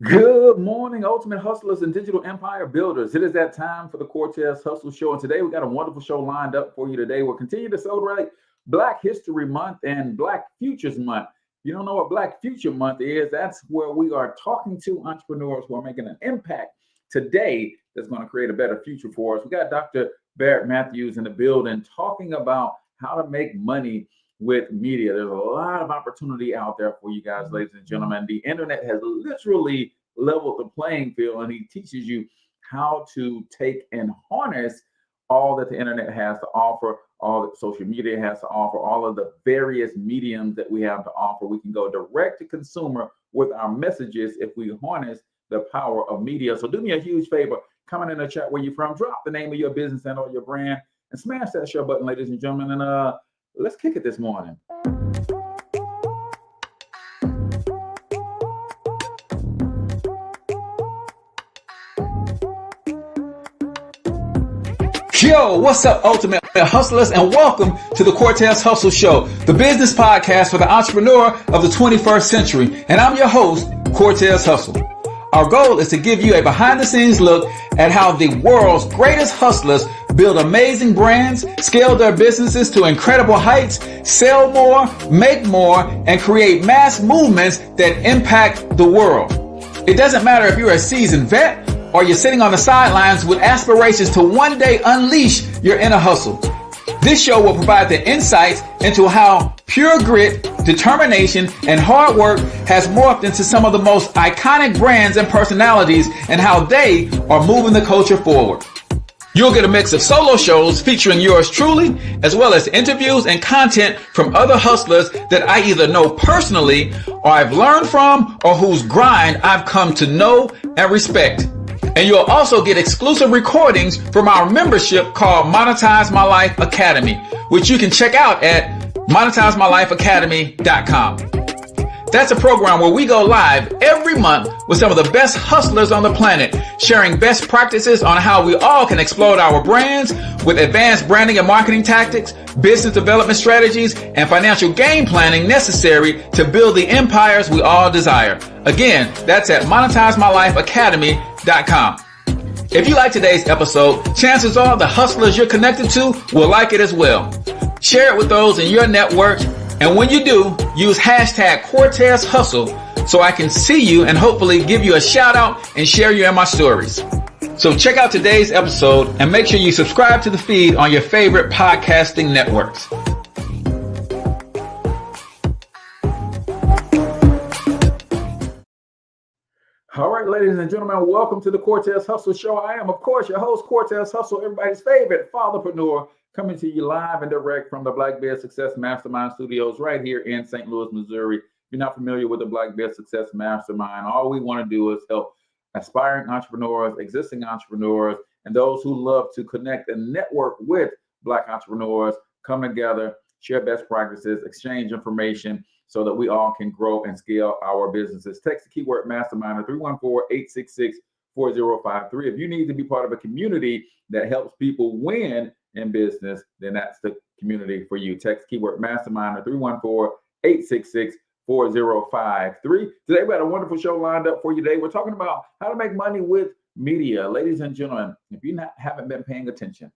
Good morning, ultimate hustlers and digital empire builders. It is that time for the Cortez Hustle Show. And today we got a wonderful show lined up for you today. We'll continue to celebrate Black History Month and Black Futures Month. If you don't know what Black Future Month is, that's where we are talking to entrepreneurs who are making an impact today that's going to create a better future for us. We got Dr. Barrett Matthews in the building talking about how to make money with media. There's a lot of opportunity out there for you guys, ladies and gentlemen. The internet has literally leveled the playing field, and he teaches you how to take and harness all that the internet has to offer, all that social media has to offer, all of the various mediums that we have to offer. We can go direct to consumer with our messages if we harness the power of media. So do me a huge favor, comment in the chat where you're from, drop the name of your business and or your brand, and smash that share button, ladies and gentlemen. And let's kick it this morning. Yo, what's up, ultimate hustlers, and welcome to the Cortez Hustle Show, the business podcast for the entrepreneur of the 21st century. And I'm your host, Cortez Hustle. Our goal is to give you a behind-the-scenes look at how the world's greatest hustlers build amazing brands, scale their businesses to incredible heights, sell more, make more, and create mass movements that impact the world. It doesn't matter if you're a seasoned vet or you're sitting on the sidelines with aspirations to one day unleash your inner hustle. This show will provide the insights into how pure grit, determination, and hard work has morphed into some of the most iconic brands and personalities, and how they are moving the culture forward. You'll get a mix of solo shows featuring yours truly, as well as interviews and content from other hustlers that I either know personally, or I've learned from, or whose grind I've come to know and respect. And you'll also get exclusive recordings from our membership called Monetize My Life Academy, which you can check out at monetizemylifeacademy.com. That's a program where we go live every month with some of the best hustlers on the planet, sharing best practices on how we all can explode our brands with advanced branding and marketing tactics, business development strategies, and financial game planning necessary to build the empires we all desire. Again, that's at monetizemylifeacademy.com. If you like today's episode, chances are the hustlers you're connected to will like it as well. Share it with those in your network. And when you do, use hashtag Cortez Hustle so I can see you and hopefully give you a shout out and share you in my stories. So check out today's episode and make sure you subscribe to the feed on your favorite podcasting networks. All right, ladies and gentlemen, welcome to the Cortez Hustle Show. I am, of course, your host, Cortez Hustle, everybody's favorite fatherpreneur, coming to you live and direct from the Black Bear Success Mastermind Studios right here in St. Louis, Missouri. If you're not familiar with the Black Bear Success Mastermind, all we want to do is help aspiring entrepreneurs, existing entrepreneurs, and those who love to connect and network with Black entrepreneurs come together, share best practices, exchange information so that we all can grow and scale our businesses. Text the keyword mastermind at 314-866-4053. If you need to be part of a community that helps people win in business, then that's the community for you. Text keyword mastermind at 314-866-4053. Today we got a wonderful show lined up for you today. We're talking about how to make money with media. Ladies and gentlemen, if you haven't been paying attention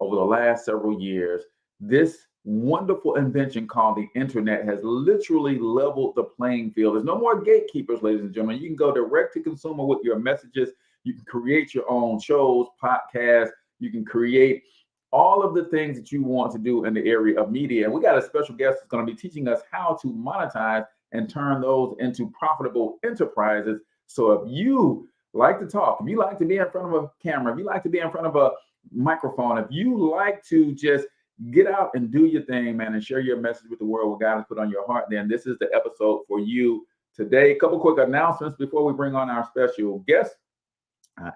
over the last several years, this wonderful invention called the internet has literally leveled the playing field. There's no more gatekeepers, ladies and gentlemen. You can go direct to consumer with your messages. You can create your own shows, podcasts. You can create all of the things that you want to do in the area of media. And we got a special guest that's going to be teaching us how to monetize and turn those into profitable enterprises. So if you like to talk, if you like to be in front of a camera, if you like to be in front of a microphone, if you like to just get out and do your thing, man, and share your message with the world, what God has put on your heart, then this is the episode for you today. A couple quick announcements before we bring on our special guest.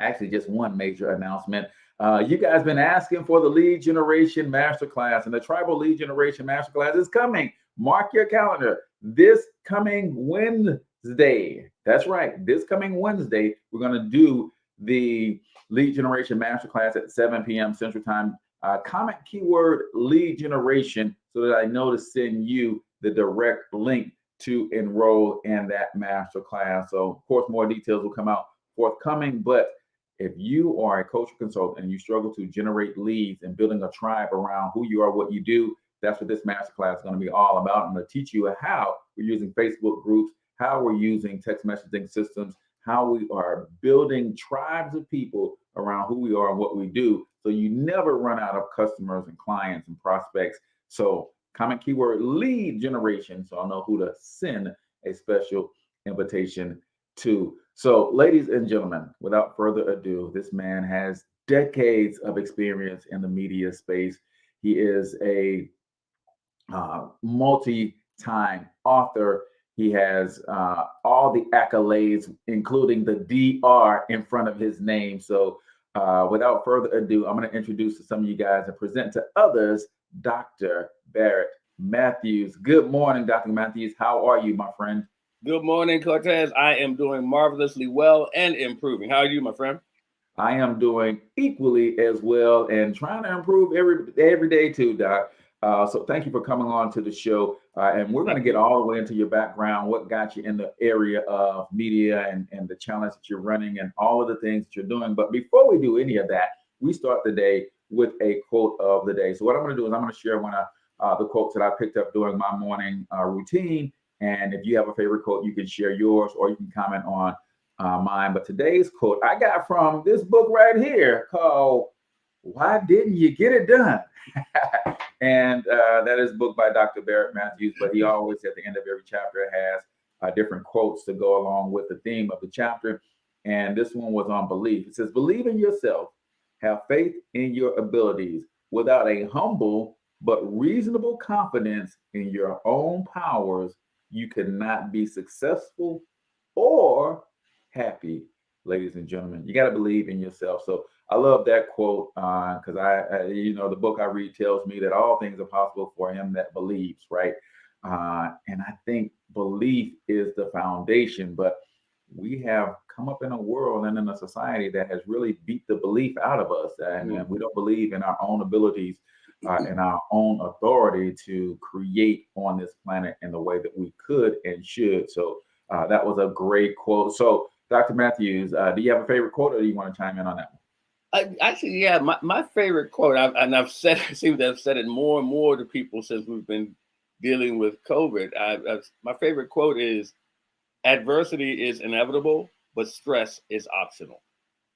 Actually, just one major announcement. You guys been asking for the lead generation masterclass, and the tribal lead generation masterclass is coming. Mark your calendar. This coming Wednesday. That's right. This coming Wednesday, we're going to do the lead generation masterclass at 7 p.m. Central Time. Comment keyword lead generation so that I know to send you the direct link to enroll in that masterclass. So, of course, more details will come out forthcoming. But if you are a coach or consultant and you struggle to generate leads and building a tribe around who you are, what you do, that's what this masterclass is going to be all about. I'm going to teach you how we're using Facebook groups, how we're using text messaging systems, how we are building tribes of people around who we are and what we do, so you never run out of customers and clients and prospects. So comment keyword lead generation, so I'll know who to send a special invitation to. So, ladies and gentlemen, without further ado, this man has decades of experience in the media space. He is a multi-time author. He has all the accolades, including the DR in front of his name. So without further ado, I'm going to introduce to some of you guys and present to others, Dr. Barrett Matthews. Good morning, Dr. Matthews. How are you, my friend? Good morning, Cortez. I am doing marvelously well and improving. How are you, my friend? I am doing equally as well and trying to improve every day too, Doc. So thank you for coming on to the show. And we're going to get all the way into your background, what got you in the area of media and the challenge that you're running and all of the things that you're doing. But before we do any of that, we start the day with a quote of the day. So what I'm going to do is I'm going to share one of the quotes that I picked up during my morning routine. And if you have a favorite quote, you can share yours or you can comment on mine. But today's quote I got from this book right here called Why Didn't You Get It Done? And that is a book by Dr. Barrett Matthews, but he always at the end of every chapter has different quotes to go along with the theme of the chapter. And this one was on belief. It says, believe in yourself, have faith in your abilities. Without a humble but reasonable confidence in your own powers, you cannot be successful or happy. Ladies and gentlemen, you got to believe in yourself. So I love that quote because the book I read tells me that all things are possible for him that believes, right? And I think belief is the foundation, but we have come up in a world and in a society that has really beat the belief out of us. And we don't believe in our own abilities and our own authority to create on this planet in the way that we could and should. So that was a great quote. So Dr. Matthews, do you have a favorite quote or do you want to chime in on that one? Actually, yeah, my favorite quote, I've said, I seem to have said it more and more to people since we've been dealing with COVID. My favorite quote is, adversity is inevitable, but stress is optional.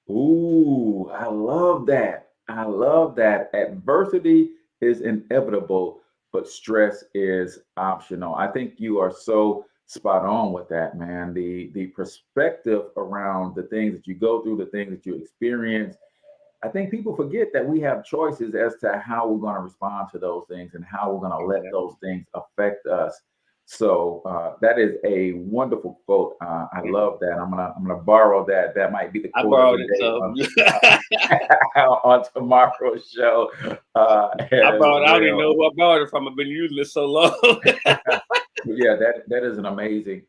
Ooh, I love that. I love that. Adversity is inevitable, but stress is optional. I think you are so spot on with that, man. The perspective around the things that you go through, the things that you experience. I think people forget that we have choices as to how we're going to respond to those things and how we're going to let those things affect us. So that is a wonderful quote. I love that. I'm gonna borrow that. That might be the quote I borrowed it on tomorrow's show. I don't even know who I borrowed it from. I've been using it so long. Yeah, that is an amazing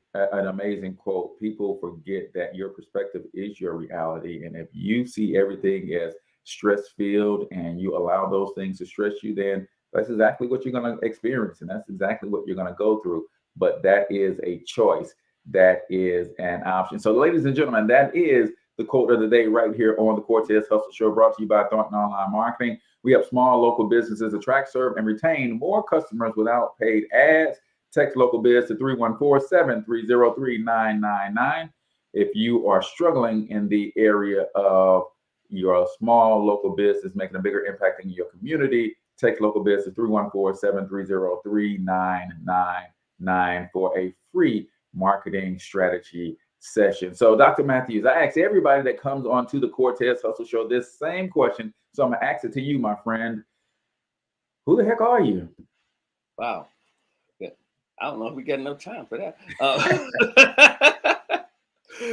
quote. People forget that your perspective is your reality, and if you see everything as stress filled and you allow those things to stress you, then that's exactly what you're going to experience, and that's exactly what you're going to go through. But that is a choice. That is an option. So, ladies and gentlemen, that is the quote of the day right here on the Cortez Hustle Show, brought to you by Thornton Online Marketing. We have small local businesses attract, serve, and retain more customers without paid ads. Text local biz to 314-730-3999. If you are struggling in the area of your small local business making a bigger impact in your community, text local biz to 314-730-3999 for a free marketing strategy session. So, Dr. Matthews, I ask everybody that comes on to the Cortez Hustle Show this same question. So I'm going to ask it to you, my friend. Who the heck are you? Wow. I don't know if we got enough time for that.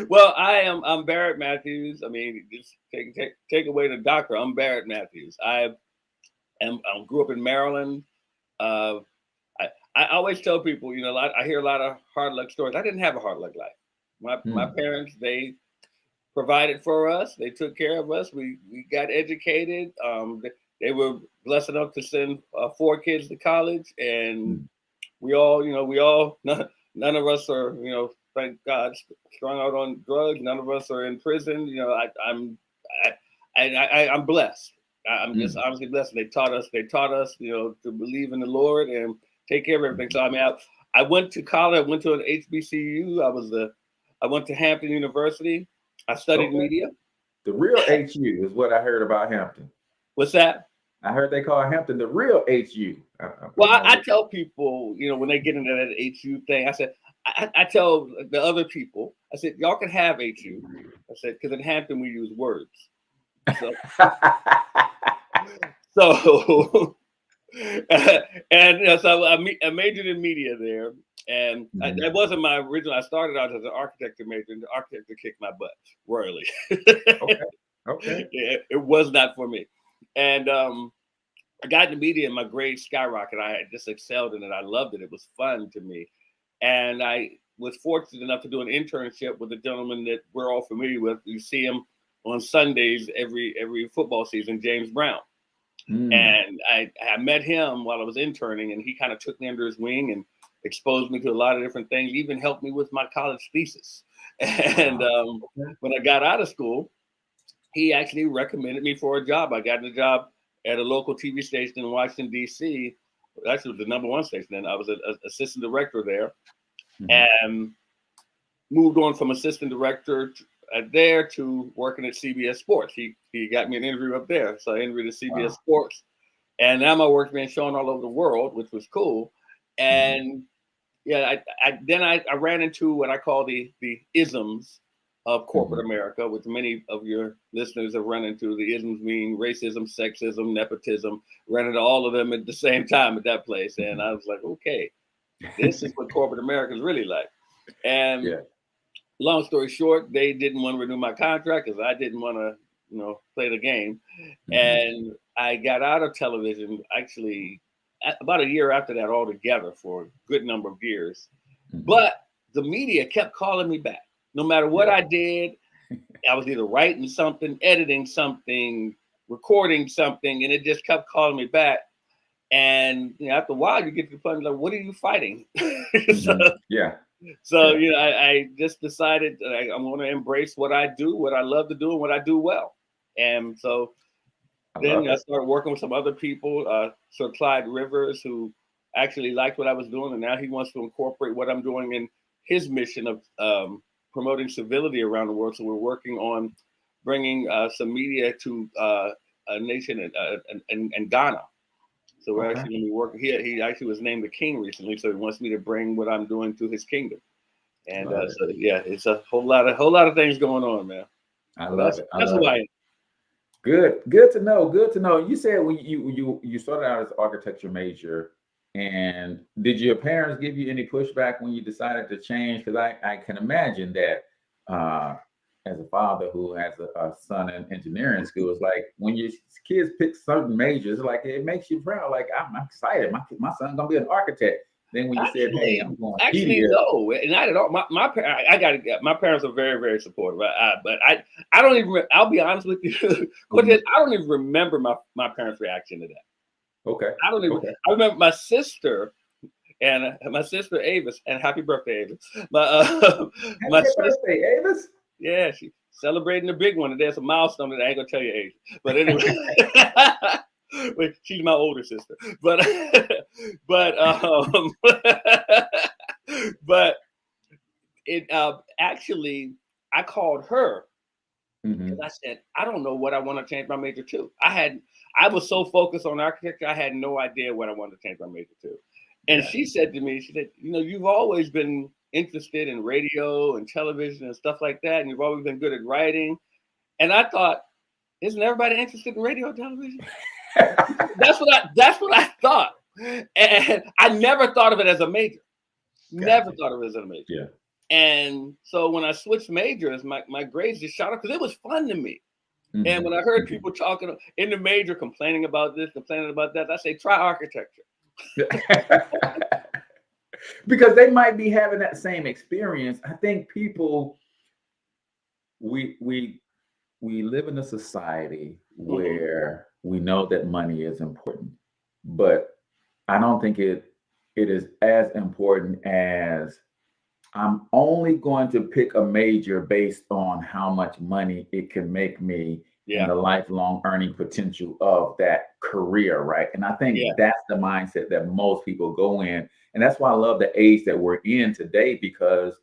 Well, I'm Barrett Matthews. I mean, just take away the doctor. I'm Barrett Matthews. I grew up in Maryland. I always tell people, I hear a lot of hard luck stories. I didn't have a hard luck life. My parents, they provided for us. They took care of us. We got educated. They were blessed enough to send 4 kids to college, and we all None of us are, thank God, strung out on drugs. None of us are in prison. I'm blessed. I'm just honestly blessed. They taught us, to believe in the Lord and take care of everything. So I went to college. I went to an HBCU. I went to Hampton University. I studied media. The real HU is what I heard about Hampton. What's that? I heard they call Hampton the real HU. I tell people, when they get into that HU thing, I said, I tell the other people, I said, y'all can have HU. I said, because in Hampton we use words. So, so I majored in media there. And that wasn't my original. I started out as an architecture major, and the architecture kicked my butt royally. Okay. Yeah, it was not for me. And I got into media, and my grades skyrocketed. I just excelled in it. I loved it. It was fun to me. And I was fortunate enough to do an internship with a gentleman that we're all familiar with. You see him on Sundays every football season, James Brown. And I met him while I was interning, and he kind of took me under his wing and exposed me to a lot of different things, even helped me with my college thesis. And when I got out of school, he actually recommended me for a job. I got a job at a local TV station in Washington, D.C. Actually, it was the #1 station then. I was an assistant director there, and moved on from assistant director there to working at CBS Sports. He got me an interview up there. So I interviewed at CBS Sports. And now my work's being shown all over the world, which was cool. And I ran into what I call the isms of corporate America, which many of your listeners have run into. The isms mean racism, sexism, nepotism, ran into all of them at the same time at that place. And I was like, okay, this is what corporate America is really like. And long story short, they didn't want to renew my contract because I didn't want to, play the game. And I got out of television actually about a year after that altogether for a good number of years. But the media kept calling me back. No matter what I did, I was either writing something, editing something, recording something, and it just kept calling me back. And after a while, you get to the point like, what are you fighting? So I just decided I'm going to embrace what I do, what I love to do, and what I do well. And so then I started working with some other people, Sir Clyde Rivers, who actually liked what I was doing, and now he wants to incorporate what I'm doing in his mission of promoting civility around the world. So we're working on bringing some media to a nation in Ghana. So we're actually going to be working. He actually was named the king recently, so he wants me to bring what I'm doing to his kingdom. And it's a whole lot of things going on, man. I love it. That's who I am. Good to know. Good to know. You said when you started out as an architecture major, and did your parents give you any pushback when you decided to change? Because I can imagine that as a father who has a son in engineering school, it's like when your kids pick certain majors, like it makes you proud. Like I'm excited. My son's gonna be an architect. Then when you said, "Hey, I'm going," no, not at all. My parents are very, very supportive. But I don't even. I'll be honest with you, Cortez, I don't even remember my parents' reaction to that. Okay. I don't even. I remember my sister Avis, and happy birthday, Avis. Happy birthday, Avis. Yeah, she's celebrating the big one, and there's a milestone that I ain't gonna tell you age. But anyway. She's my older sister, but it actually I called her because I said I don't know what I want to change my major to. I was so focused on architecture, I had no idea what I wanted to change my major to. And she said to me, you've always been interested in radio and television and stuff like that, and you've always been good at writing. And I thought, isn't everybody interested in radio and television? That's what I thought, and I never thought of it as a major. Never thought of it as a major. Yeah. And so when I switched majors, my grades just shot up because it was fun to me. And when I heard people talking in the major, complaining about this, complaining about that, I say try architecture. Because they might be having that same experience. I think people we live in a society where we know that money is important, but I don't think it is as important as I'm only going to pick a major based on how much money it can make me and Yeah. the lifelong earning potential of that career, right? And I think Yeah. that's the mindset that most people go in. And that's why I love the age that we're in today, because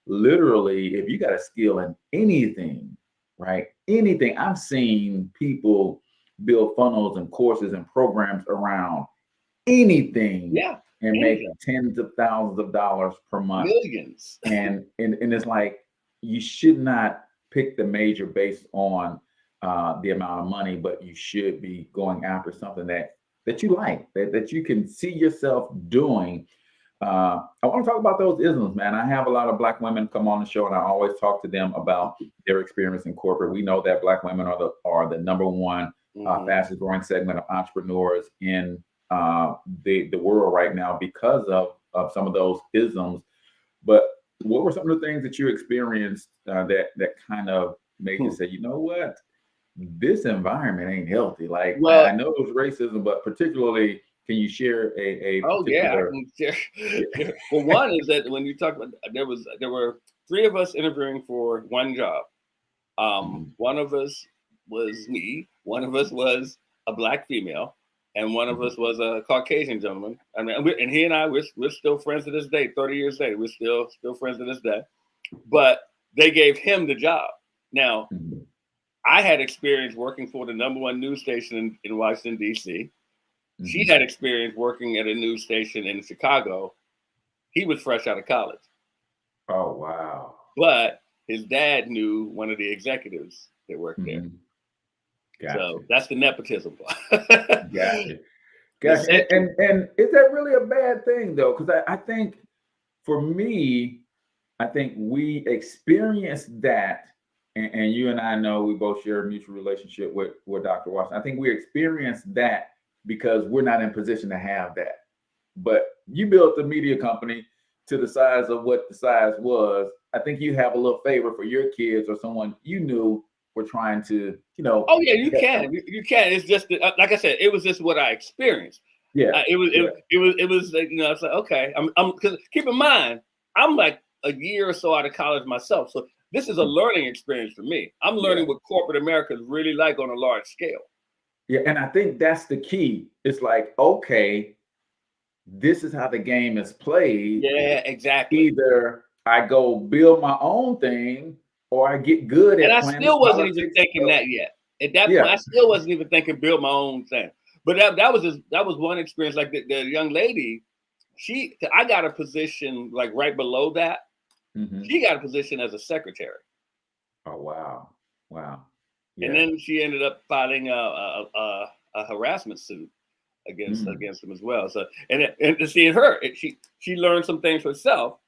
literally, if you got a skill in anything, right? Anything, I've seen people build funnels and courses and programs around anything Yeah. and make Anything. tens of thousands of dollars per month. Millions. And it's like, you should not pick the major based on the amount of money, but you should be going after something that you like, that you can see yourself doing. I want to talk about those isms, man. I have a lot of Black women come on the show, and I always talk to them about their experience in corporate. We know that Black women are the number one fastest growing segment of entrepreneurs in the world right now because of some of those isms. But what were some of the things that you experienced that kind of made you say, you know what, this environment ain't healthy? Like, Well, I know it was racism, but particularly, can you share a oh yeah, I particular? can share. Well, one is that when you talk about there were three of us interviewing for one job. One of us was me, one of us was a Black female, and one of us was a Caucasian gentleman. I mean, and he and I, we're still friends to this day. 30 years later, we're still friends to this day. But they gave him the job. Now, Mhm. I had experience working for the number one news station in Washington, D.C. She Mhm. had experience working at a news station in Chicago. He was fresh out of college. Oh, wow. But his dad knew one of the executives that worked there. Mhm. Gotcha. So that's the nepotism part. Gotcha. The Gotcha. second, And is that really a bad thing though? Because I think for me, I think we experienced that, and you and I know we both share a mutual relationship with Dr. Washington. I think we experienced that because we're not in position to have that. But you built a media company to the size of what the size was. I think you have a little favor for your kids or someone you knew were trying to, oh yeah, you get can, them. you can. It's just that, like I said, it was just what I experienced. Yeah, yeah. It was like, it's like, okay, because keep in mind, I'm like a year or so out of college myself, so this is a learning experience for me. I'm Yeah. learning what corporate America is really like on a large scale. Yeah, and I think that's the key. It's like, okay, this is how the game is played. Yeah, exactly. Either I go build my own thing or I get good And at I playing still wasn't even politics. thinking that yet. At that point, Yeah. I still wasn't even thinking build my own thing. But that was one experience. Like the young lady, I got a position like right below that. Mhm. She got a position as a secretary, Oh, wow. Wow. and Yeah. then she ended up filing a harassment suit Mm. against him as well. So and to see her, she learned some things herself Mhm.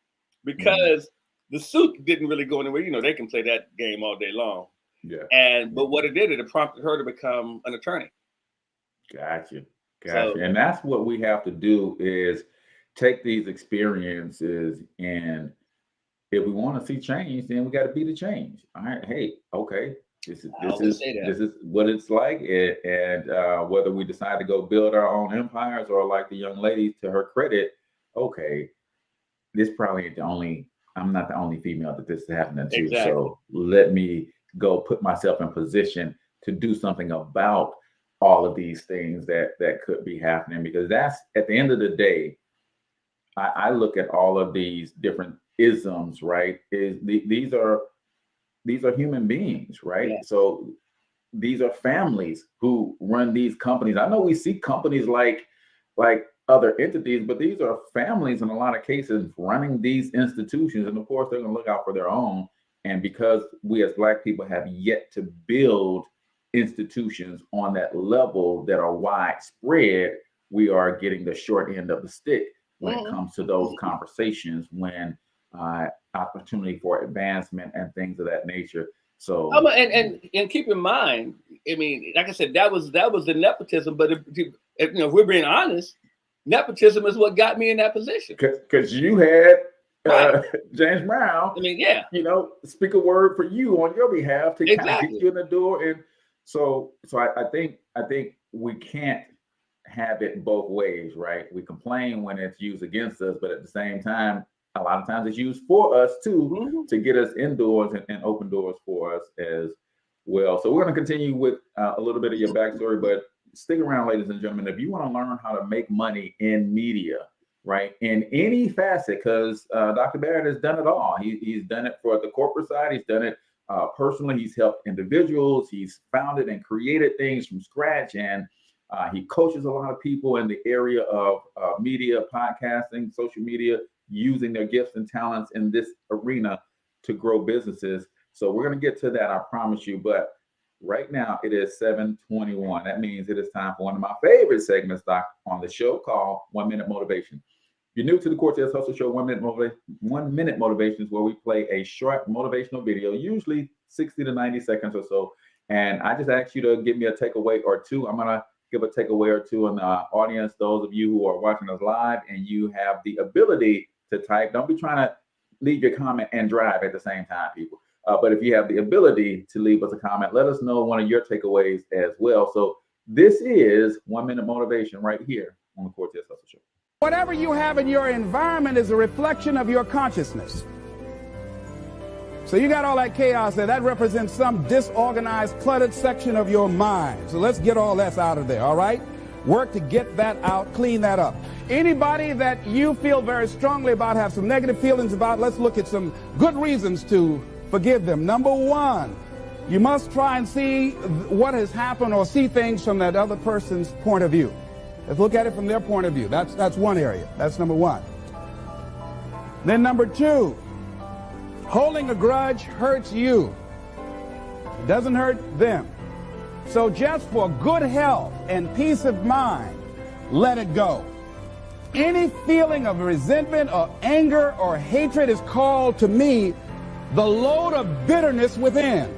because the suit didn't really go anywhere. They can play that game all day long. Yeah. But what it did, it prompted her to become an attorney. Gotcha. So Gotcha. And that's what we have to do is take these experiences, and if we want to see change, then we got to be the change. All right. Hey, okay. This is I this always is say that. this is what it's like, and whether we decide to go build our own empires or, like the young lady, to her credit, okay, this probably ain't the only. I'm not the only female that this is happening to. Exactly. So let me go put myself in position to do something about all of these things that could be happening, because that's at the end of the day. I look at all of these different isms, right? These are human beings, right? Yes. So these are families who run these companies. I know we see companies like other entities, but these are families in a lot of cases running these institutions. And of course, they're going to look out for their own. And because we as Black people have yet to build institutions on that level that are widespread, we are getting the short end of the stick when it Mhm. comes to those conversations, when opportunity for advancement and things of that nature. So And keep in mind, I mean, like I said, that was the nepotism. But if we're being honest, nepotism is what got me in that position. because you had Right. James Brown, I mean, yeah, speak a word for you on your behalf to kind of get exactly. you in the door. And so I think we can't have it both ways, right? We complain when it's used against us, but at the same time, a lot of times it's used for us too, to get us indoors and open doors for us as well. So we're going to continue with a little bit of your backstory, but stick around, ladies and gentlemen. If you want to learn how to make money in media, right, in any facet, because Dr. Barrett has done it all. He's done it for the corporate side. He's done it personally. He's helped individuals. He's founded and created things from scratch, and he coaches a lot of people in the area of media, podcasting, social media, using their gifts and talents in this arena to grow businesses. So we're going to get to that, I promise you. But right now it is 7:21. That means it is time for one of my favorite segments, Doc, on the show called 1 Minute Motivation. If you're new to the Cortez Hustle Show, 1 Minute Motivation is where we play a short motivational video, usually 60 to 90 seconds or so. And I just ask you to give me a takeaway or two. I'm going to give a takeaway or two in the audience, those of you who are watching us live and you have the ability to type. Don't be trying to leave your comment and drive at the same time, people. But if you have the ability to leave us a comment, let us know one of your takeaways as well. So this is 1 Minute Motivation right here on the Cortez Hustle Show. Whatever you have in your environment is a reflection of your consciousness. So you got all that chaos there. That represents some disorganized, cluttered section of your mind. So let's get all that out of there, all right? Work to get that out, clean that up. Anybody that you feel very strongly about, have some negative feelings about, let's look at some good reasons to forgive them. Number one, you must try and see what has happened or see things from that other person's point of view. Let's look at it from their point of view. That's one area. That's number one. Then number two, holding a grudge hurts you. It doesn't hurt them. So just for good health and peace of mind, let it go. Any feeling of resentment or anger or hatred is called to me the load of bitterness within.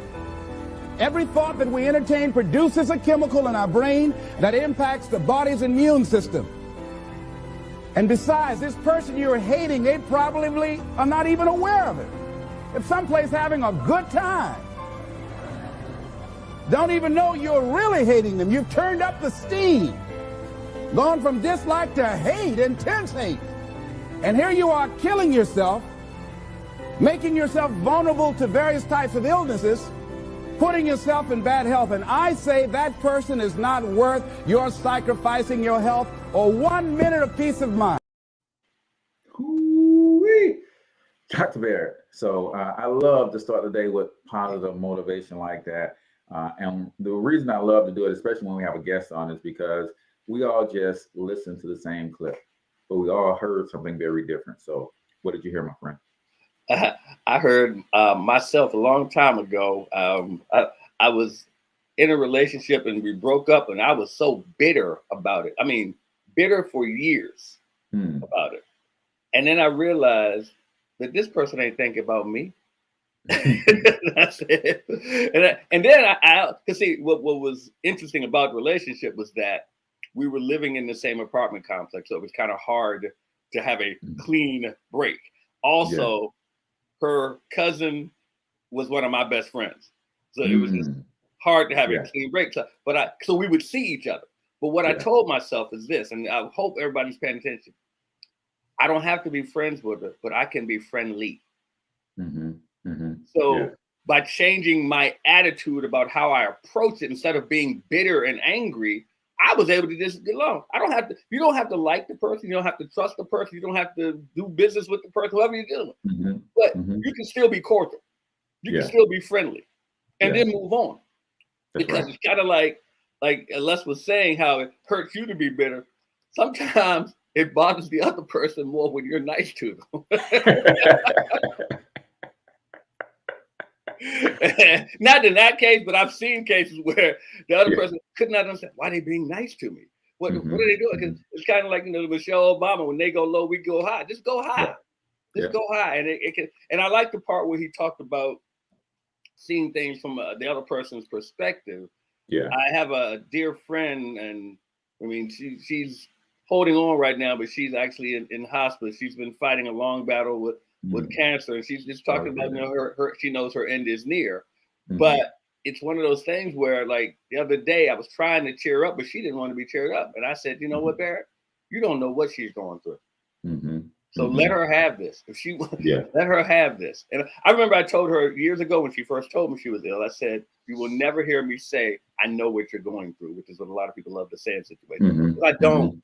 Every thought that we entertain produces a chemical in our brain that impacts the body's immune system. And besides, this person you're hating, they probably are not even aware of it. It's someplace having a good time. Don't even know you're really hating them. You've turned up the steam. Gone from dislike to hate, intense hate. And here you are killing yourself, making yourself vulnerable to various types of illnesses, putting yourself in bad health. And I say that person is not worth your sacrificing your health or 1 minute of peace of mind. Ooh-wee. Dr. Barrett. So I love to start the day with positive motivation like that. And the reason I love to do it, especially when we have a guest on, is because we all just listen to the same clip, but we all heard something very different. So what did you hear, my friend? I heard myself a long time ago. I was in a relationship and we broke up, and I was so bitter about it. I mean, bitter for years about it. And then I realized that this person ain't thinking about me. That's it. And then I cause see what was interesting about the relationship was that we were living in the same apartment complex, so it was kind of hard to have a clean break. Also, her cousin was one of my best friends, so it was just hard to have a clean break. So we would see each other. But what I told myself is this, and I hope everybody's paying attention. I don't have to be friends with her, but I can be friendly. So by changing my attitude about how I approach it, instead of being bitter and angry, I was able to just get along. You don't have to like the person. You don't have to trust the person. You don't have to do business with the person, whoever you're dealing with. But you can still be cordial. You can still be friendly and then move on. That's because right. it's kind of like Les was saying, how it hurts you to be bitter. Sometimes it bothers the other person more when you're nice to them. Not in that case, but I've seen cases where the other person could not understand why they're being nice to me. What are they doing? Because it's kind of like, Michelle Obama, when they go low, we go high. Just go high. Just go high. And it can. And I like the part where he talked about seeing things from the other person's perspective. I have a dear friend, and I mean, she's holding on right now, but she's actually in hospice. She's been fighting a long battle with cancer, and she's just talking about her she knows her end is near. But it's one of those things where, like, the other day I was trying to cheer her up, but she didn't want to be cheered up, and I said, you know what, Barrett, you don't know what she's going through. So let her have this. If she Yeah. let her have this. And I remember I told her years ago when she first told me she was ill, I said, you will never hear me say, I know what you're going through, which is what a lot of people love to say in situations. I don't.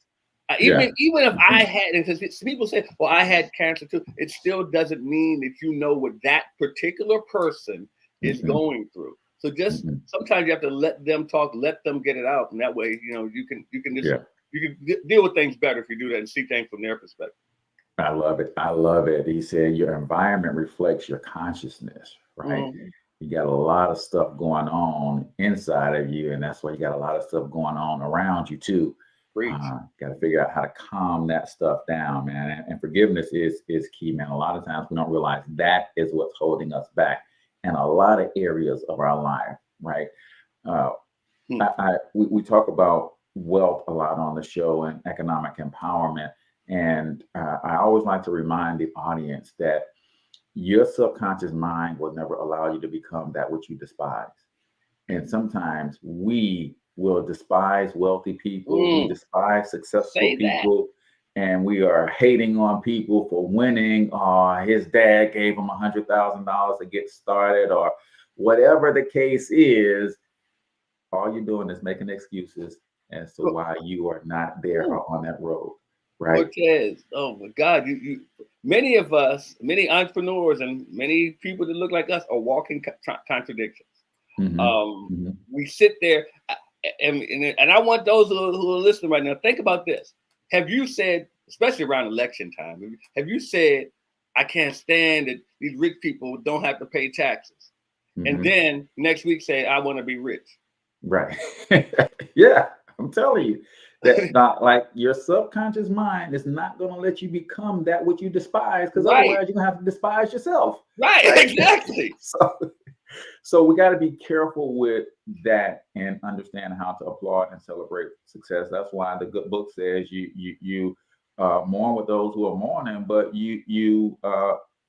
Even if I had, because people say, well, I had cancer too, it still doesn't mean that you know what that particular person is going through. So just sometimes you have to let them talk, let them get it out, and that way, you know, you can just you can deal with things better if you do that and see things from their perspective. I love it. I love it. He said your environment reflects your consciousness, right? You got a lot of stuff going on inside of you, and that's why you got a lot of stuff going on around you too. Got to figure out how to calm that stuff down, man. And forgiveness is key, man. A lot of times we don't realize that is what's holding us back in a lot of areas of our life, right? We talk about wealth a lot on the show and economic empowerment. And I always like to remind the audience that your subconscious mind will never allow you to become that which you despise. And sometimes we will despise wealthy people, we despise successful people, and we are hating on people for winning. His dad gave him $100,000 to get started, or whatever the case is. All you're doing is making excuses as to why you are not there or on that road. Right. Cortez, oh my God, you many of us, many entrepreneurs and many people that look like us are walking contradictions. We sit there and I want those who are listening right now, think about this. Have you said, especially around election time, have you said, I can't stand that these rich people don't have to pay taxes? And then next week say, I want to be rich. Right. Yeah, I'm telling you. That's not like your subconscious mind is not going to let you become that which you despise, because otherwise you're going to have to despise yourself. Right? Exactly. So we got to be careful with that and understand how to applaud and celebrate success. That's why the good book says you mourn with those who are mourning, but you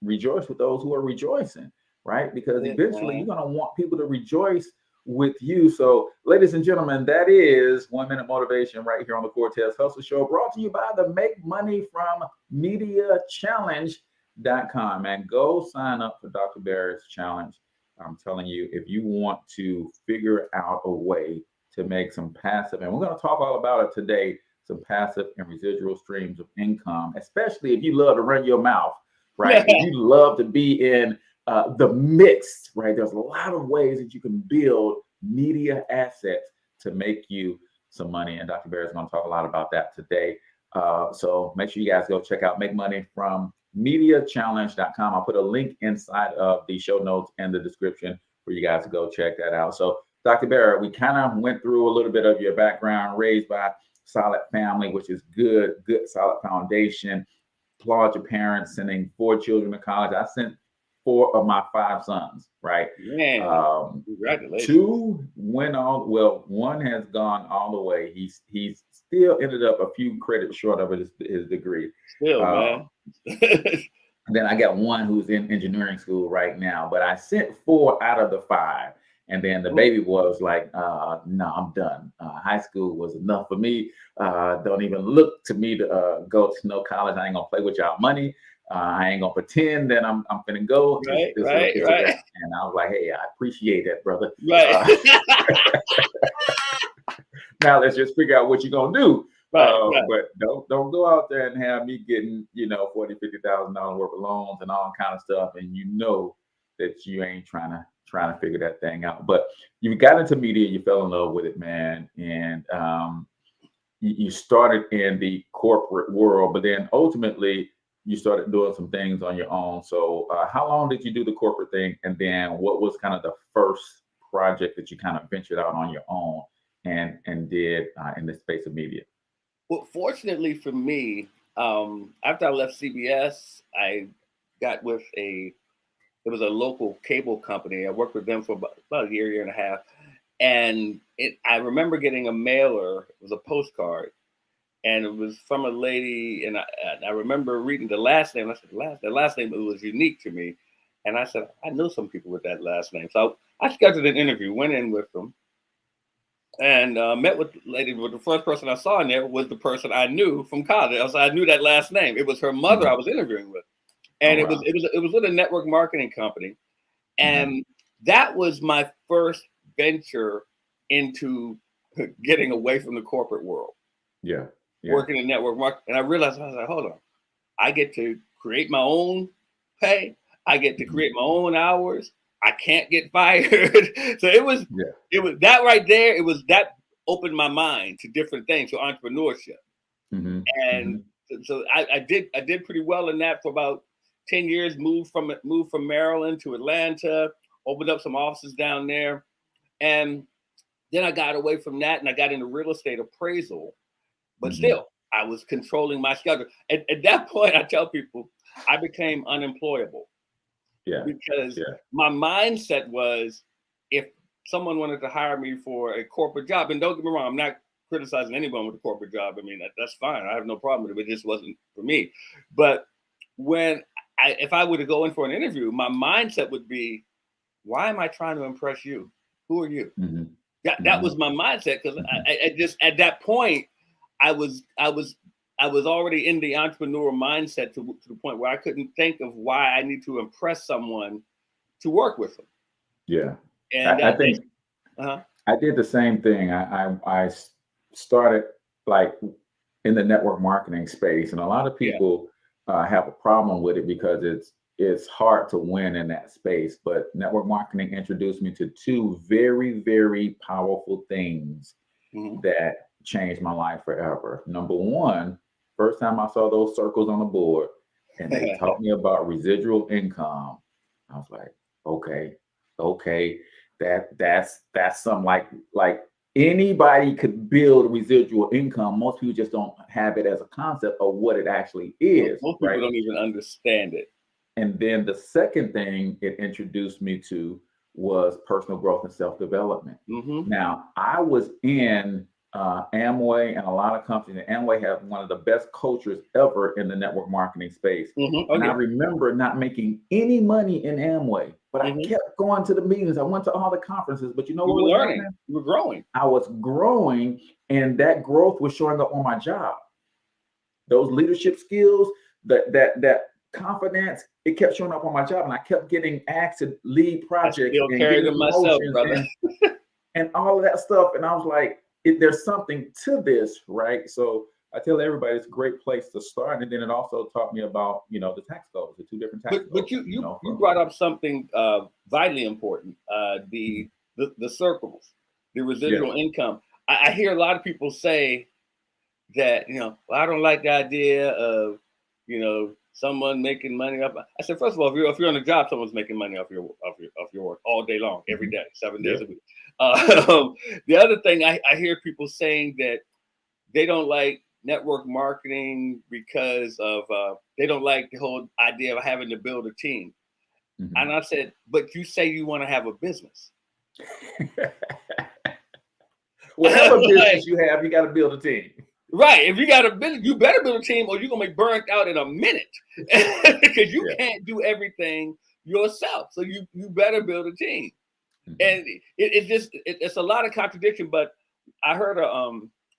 rejoice with those who are rejoicing, right? Because eventually you're going to want people to rejoice with you. So, ladies and gentlemen, that is 1 Minute Motivation right here on the Cortez Hustle Show, brought to you by the Make Money from Media Challenge.com. And go sign up for Dr. Barrett's challenge. I'm telling you, if you want to figure out a way to make some passive, and we're going to talk all about it today, some passive and residual streams of income, especially if you love to run your mouth, right? If you love to be in the mix, right? There's a lot of ways that you can build media assets to make you some money. And Dr. Barrett's going to talk a lot about that today. So make sure you guys go check out Make Money from MediaChallenge.com. I'll put a link inside of the show notes and the description for you guys to go check that out. So Dr. Barrett, we kind of went through a little bit of your background, raised by solid family, which is good, solid foundation. Applaud your parents, sending 4 children to college. I sent 4 of my 5 sons, right? Man, congratulations. 2 went on. Well, 1 has gone all the way. He's still ended up a few credits short of his degree. Still, man. Then I got 1 who's in engineering school right now. But I sent 4 out of the 5. And then the baby boy was like, no, I'm done. High school was enough for me. Don't even look to me to go to no college. I ain't gonna play with y'all money. I ain't gonna pretend that I'm finna go. Right. And I was like, hey, I appreciate that, brother. Right. Now let's just figure out what you're gonna do. Right. But don't go out there and have me getting, $40,000, $50,000 worth of loans and all kind of stuff, and that you ain't trying to figure that thing out. But you got into media, you fell in love with it, man, and you started in the corporate world, but then ultimately you started doing some things on your own. So how long did you do the corporate thing? And then what was kind of the first project that you kind of ventured out on your own and did in the space of media? Well, fortunately for me, after I left CBS, I got with it was a local cable company. I worked with them for about a year and a half. And I remember getting a mailer, it was a postcard, and it was from a lady, and I remember reading the last name. I said, the last name, it was unique to me. And I said, I know some people with that last name. So I scheduled an interview, went in with them. and met with the lady. But the first person I saw in there was the person I knew from college. I knew that last name. It was her mother I was interviewing with, and Oh, it wow. was with a network marketing company, and that was my first venture into getting away from the corporate world. Yeah. Working in network marketing, and I realized I was like, hold on, I get to create my own pay. I get to create my own hours. I can't get fired. So it was that right there. It was that opened my mind to different things, to entrepreneurship. And so I did pretty well in that for about 10 years. Moved from Maryland to Atlanta, opened up some offices down there, and then I got away from that and I got into real estate appraisal. But still, I was controlling my schedule. At that point, I tell people I became unemployable. Because my mindset was, if someone wanted to hire me for a corporate job, and don't get me wrong, I'm not criticizing anyone with a corporate job. I mean, that's fine. I have no problem with it. It just wasn't for me. But if I were to go in for an interview, my mindset would be, why am I trying to impress you? Who are you? That was my mindset, because I just at that point I was already in the entrepreneur mindset to the point where I couldn't think of why I need to impress someone to work with them. Yeah, and I think I did the same thing. I started like in the network marketing space, and a lot of people have a problem with it because it's hard to win in that space. But network marketing introduced me to two very, very powerful things that changed my life forever. Number one, first time I saw those circles on the board and they taught me about residual income, I was like, okay, that's something like anybody could build residual income. Most people just don't have it as a concept of what it actually is. Most people don't even understand it. And then the second thing it introduced me to was personal growth and self-development. Now, I was in Amway and a lot of companies, and Amway have one of the best cultures ever in the network marketing space. And I remember not making any money in Amway, but I kept going to the meetings. I went to all the conferences, but you know what was happening? You were growing. I was growing, and that growth was showing up on my job. Those leadership skills, that confidence, it kept showing up on my job, and I kept getting asked to lead projects. I still carry them myself, brother. And all of that stuff. And I was like, there's something to this, right? So I tell everybody it's a great place to start. And then it also taught me about, the tax codes, the two different tax codes. But you brought up something vitally important, the circles, the residual income. I hear a lot of people say that, well, I don't like the idea of, someone making money off. I said, first of all, if you're on a job, someone's making money off your work all day long, every day, 7 days a week. The other thing I hear people saying that they don't like network marketing because of they don't like the whole idea of having to build a team. And I said, but you say you want to have a business. Whatever business you have, you got to build a team. Right. If you got a business, you better build a team or you're going to be burnt out in a minute because you can't do everything yourself. So you better build a team. And it's a lot of contradiction, but I heard a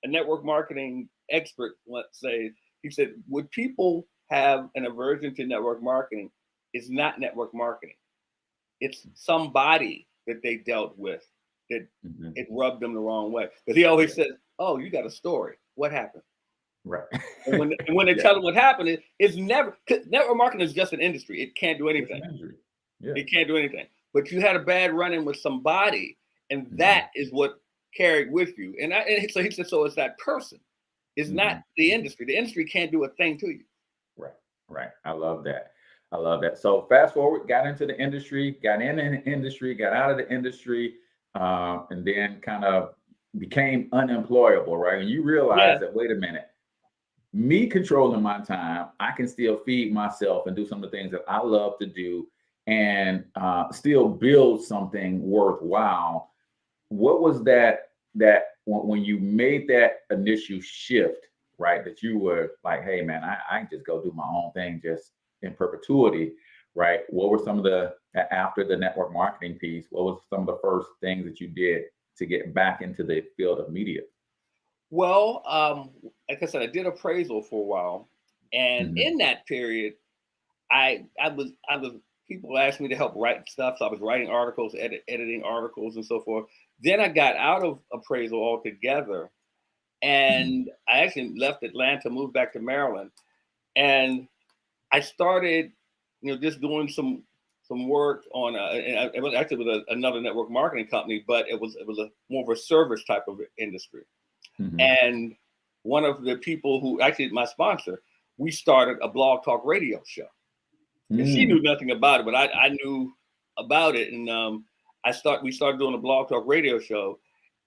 network marketing expert once say, he said, would people have an aversion to network marketing? It's not network marketing. It's somebody that they dealt with that it rubbed them the wrong way. But he always says, oh, you got a story. What happened? Right. And when they tell them what happened, it's never, network marketing is just an industry. It can't do anything. It can't do anything. But you had a bad run-in with somebody, and that is what carried with you. And so he said, so it's that person. It's not the industry. The industry can't do a thing to you. Right. I love that. So fast forward, got into the industry, got in the industry, got out of the industry, and then kind of became unemployable, right? And you realize that, wait a minute, me controlling my time, I can still feed myself and do some of the things that I love to do and still build something worthwhile. What was that when you made that initial shift, right? That you were like, hey man, I can just go do my own thing just in perpetuity, right? What were some of after the network marketing piece, what was some of the first things that you did to get back into the field of media? Well, like I said, I did appraisal for a while, and Mhm. in that period, I was people asked me to help write stuff, so I was writing articles, editing articles, and so forth. Then I got out of appraisal altogether, and I actually left Atlanta, moved back to Maryland, and I started, just doing some work on. It was actually with another network marketing company, but it was a more of a service type of industry. Mhm. And one of the people who actually my sponsor, we started a blog talk radio show. And she knew nothing about it, but I knew about it. And we started doing a blog talk radio show.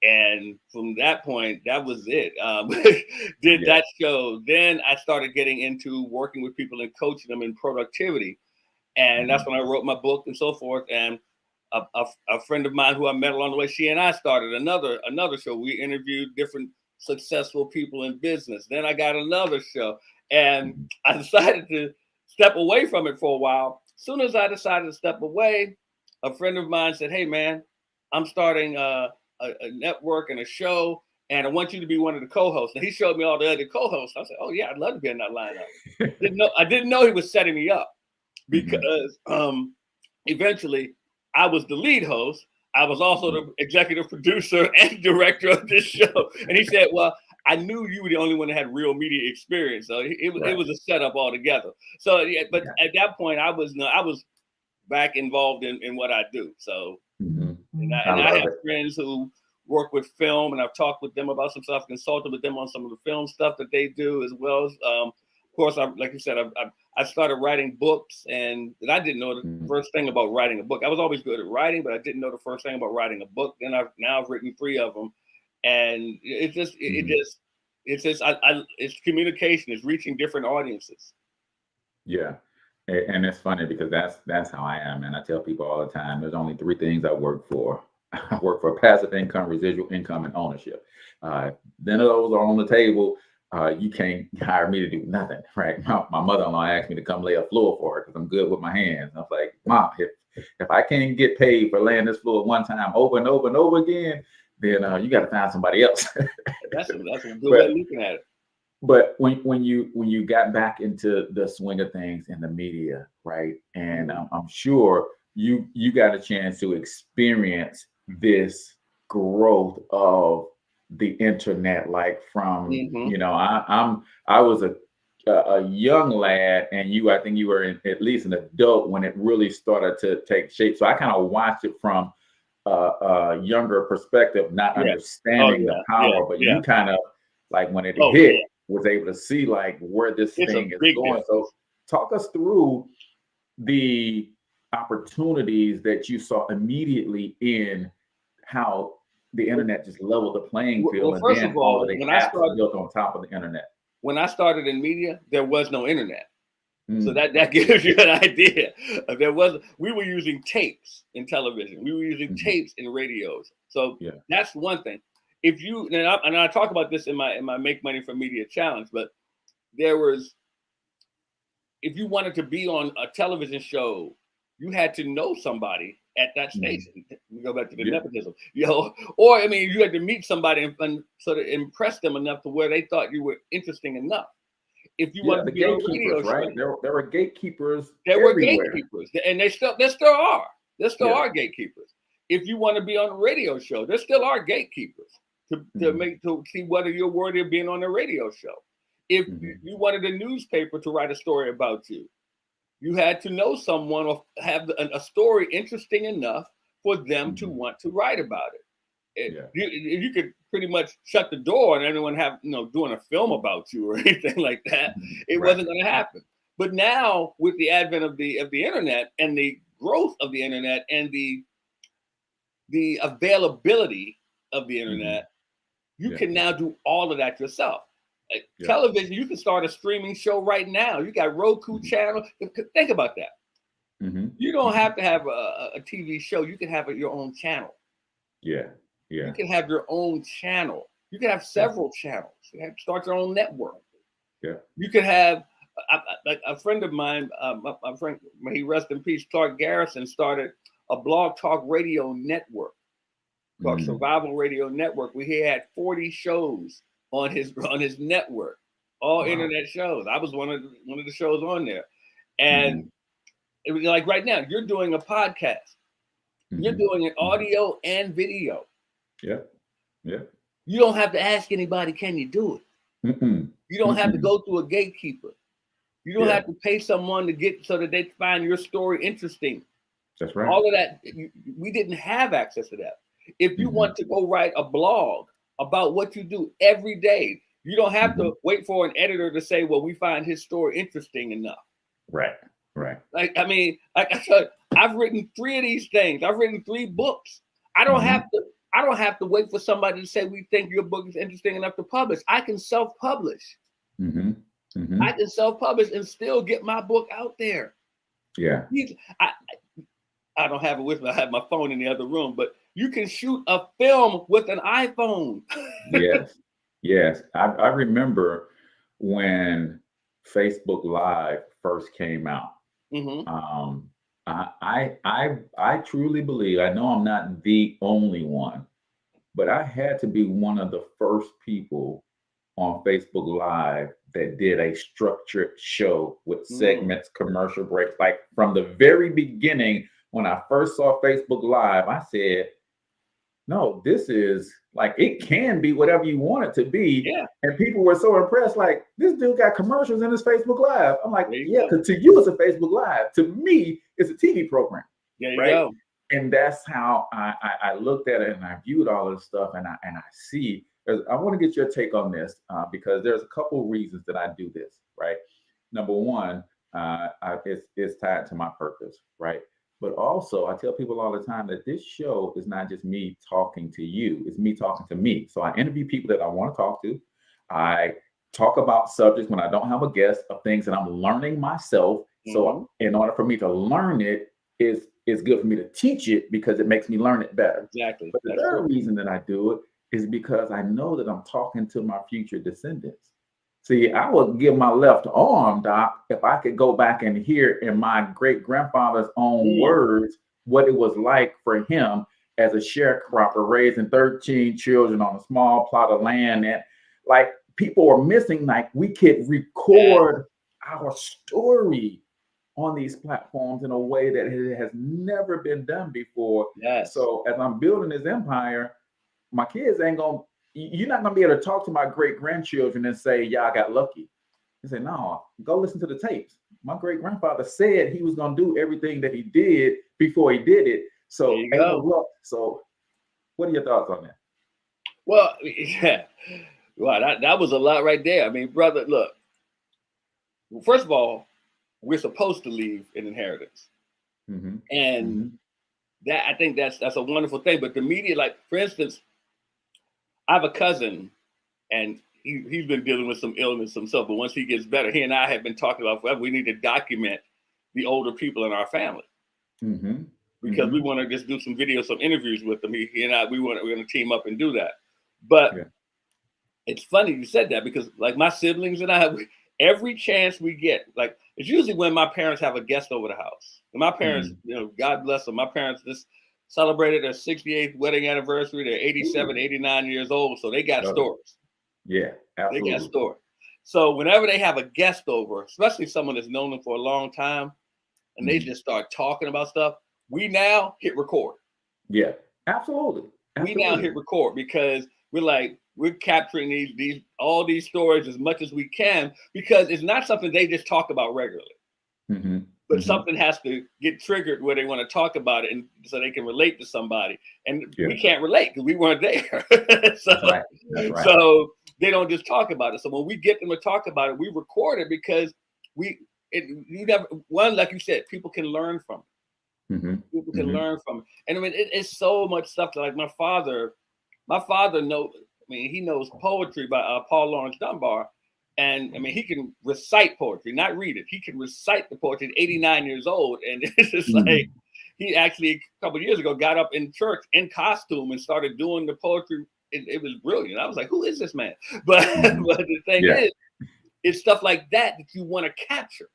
And from that point, that was it. Did that show. Then I started getting into working with people and coaching them in productivity. And that's when I wrote my book and so forth. And a friend of mine who I met along the way, she and I started another show. We interviewed different successful people in business. Then I got another show, and I decided to step away from it for a while. As soon as I decided to step away, a friend of mine said, "Hey man, I'm starting a network and a show, and I want you to be one of the co-hosts." And he showed me all the other co-hosts. I said, "Oh yeah, I'd love to be in that lineup." I didn't know he was setting me up, because eventually I was the lead host. I was also the executive producer and director of this show. And he said, "Well, I knew you were the only one that had real media experience, so it was a setup altogether." So, at that point, I was back involved in what I do. So, and I have friends who work with film, and I've talked with them about some stuff, consulted with them on some of the film stuff that they do, as well as, of course, like you said, I started writing books, and I didn't know the first thing about writing a book. I was always good at writing, but I didn't know the first thing about writing a book. Then I've written 3 of them, and it's communication, it's reaching different audiences. Yeah. And it's funny because that's how I am. And I tell people all the time, there's only 3 things I work for. I work for passive income, residual income, and ownership. Then those are on the table. You can't hire me to do nothing, right? My mother-in-law asked me to come lay a floor for her because I'm good with my hands. I was like, "Mom, if I can't get paid for laying this floor one time over and over and over again, then you got to find somebody else." That's a good way of looking at it. But when you got back into the swing of things in the media, right? And I'm sure you got a chance to experience this growth of the internet, like from I was a young lad, and I think you were at least an adult when it really started to take shape. So I kind of watched it from a younger perspective, not understanding the power, but you kind of, like, when it hit, was able to see like where this thing is going. So talk us through the opportunities that you saw immediately in how the internet just leveled the playing field. Well, first of all, when I started built on top of the internet. When I started in media, there was no internet. So that gives you an idea. We were using tapes in television. We were using tapes in radios. So that's one thing. If you and I talk about this in my Make Money from Media Challenge, but if you wanted to be on a television show, you had to know somebody at that station. We go back to the nepotism, or you had to meet somebody and sort of impress them enough to where they thought you were interesting enough. If you wanted to be on a radio right? show, there were gatekeepers. There everywhere. were gatekeepers, and there still are. There still are gatekeepers. If you want to be on a radio show, there still are gatekeepers to see whether you're worthy of being on a radio show. If you wanted a newspaper to write a story about you, you had to know someone or have a story interesting enough for them to want to write about it. You could pretty much shut the door and anyone doing a film about you or anything like that. It wasn't going to happen. But now, with the advent of the internet and the growth of the internet and the availability of the internet, you can now do all of that yourself. Television, you can start a streaming show right now. You got Roku channel. Think about that. You don't have to have a TV show. You can have your own channel. You can have your own channel. You can have several channels. You can start your own network. You could have a friend of mine, my friend, may he rest in peace, Clark Garrison, started a blog talk radio network. called Survival Radio Network. He had 40 shows on his network, all internet shows. I was one of the shows on there, and it was like right now you're doing a podcast. You're doing it audio and video. Yeah. You don't have to ask anybody, can you do it? You don't have to go through a gatekeeper. You don't have to pay someone to get so that they find your story interesting. That's right. All of that, we didn't have access to that. If you want to go write a blog about what you do every day, you don't have to wait for an editor to say, well, we find his story interesting enough. Right. Like I said, I've written 3 of these things. I've written 3 books. I don't have to wait for somebody to say, we think your book is interesting enough to publish. I can self-publish. I can self-publish and still get my book out there. Yeah. I don't have it with me. I have my phone in the other room, but you can shoot a film with an iPhone. Yes. I remember when Facebook Live first came out. I truly believe, I know I'm not the only one, but I had to be one of the first people on Facebook Live that did a structured show with segments, commercial breaks. Like from the very beginning, when I first saw Facebook Live, I said, no, this is like, it can be whatever you want it to be. Yeah. And people were so impressed, like, this dude got commercials in his Facebook Live. I'm like, yeah, because to you it's a Facebook Live. To me, it's a TV program. There you right? go. And that's how I looked at it, and I viewed all this stuff, and I see. I want to get your take on this because there's a couple of reasons that I do this, right? Number one, it's tied to my purpose, right? But also, I tell people all the time that this show is not just me talking to you, it's me talking to me. So I interview people that I want to talk to. I talk about subjects when I don't have a guest of things that I'm learning myself. So in order for me to learn it, it's good for me to teach it because it makes me learn it better. Exactly. But the third reason that I do it is because I know that I'm talking to my future descendants. See, I would give my left arm, Doc, if I could go back and hear in my great-grandfather's own words what it was like for him as a sharecropper raising 13 children on a small plot of land. And like people are missing, like we could record our story on these platforms in a way that it has never been done before. Yes. So as I'm building this empire, my kids you're not gonna be able to talk to my great-grandchildren and say, yeah, I got lucky. You say, no, go listen to the tapes. My great-grandfather said he was gonna do everything that he did before he did it. So, so what are your thoughts on that? Well, yeah. Wow, that was a lot right there. I mean, brother, look. First of all, we're supposed to leave an inheritance. And that I think that's a wonderful thing. But the media, like for instance, I have a cousin, and he's been dealing with some illness himself. But once he gets better, he and I have been talking about forever. We need to document the older people in our family because we want to just do some videos, some interviews with them. He and I, we're going to team up and do that. But it's funny you said that because, like, my siblings and I, every chance we get, like, it's usually when my parents have a guest over the house. And my parents, you know, God bless them. My parents just celebrated their 68th wedding anniversary. They're 87, 89 years old. So they got stories. Yeah, absolutely. They got stories. So whenever they have a guest over, especially someone that's known them for a long time, and they just start talking about stuff, we now hit record. Yeah, absolutely. We now hit record because we're capturing all these stories as much as we can because it's not something they just talk about regularly. But something has to get triggered where they want to talk about it, and so they can relate to somebody. And we can't relate because we weren't there. So they don't just talk about it. So when we get them to talk about it, we record it because like you said, people can learn from it. People can learn from it. And I mean, it's so much stuff that, like, my father knows. I mean, he knows poetry by Paul Laurence Dunbar. And I mean, he can recite poetry, not read it. He can recite the poetry at 89 years old. And it's just like, he actually a couple of years ago got up in church in costume and started doing the poetry. It was brilliant. I was like, who is this man? But the thing is, it's stuff like that you want to capture.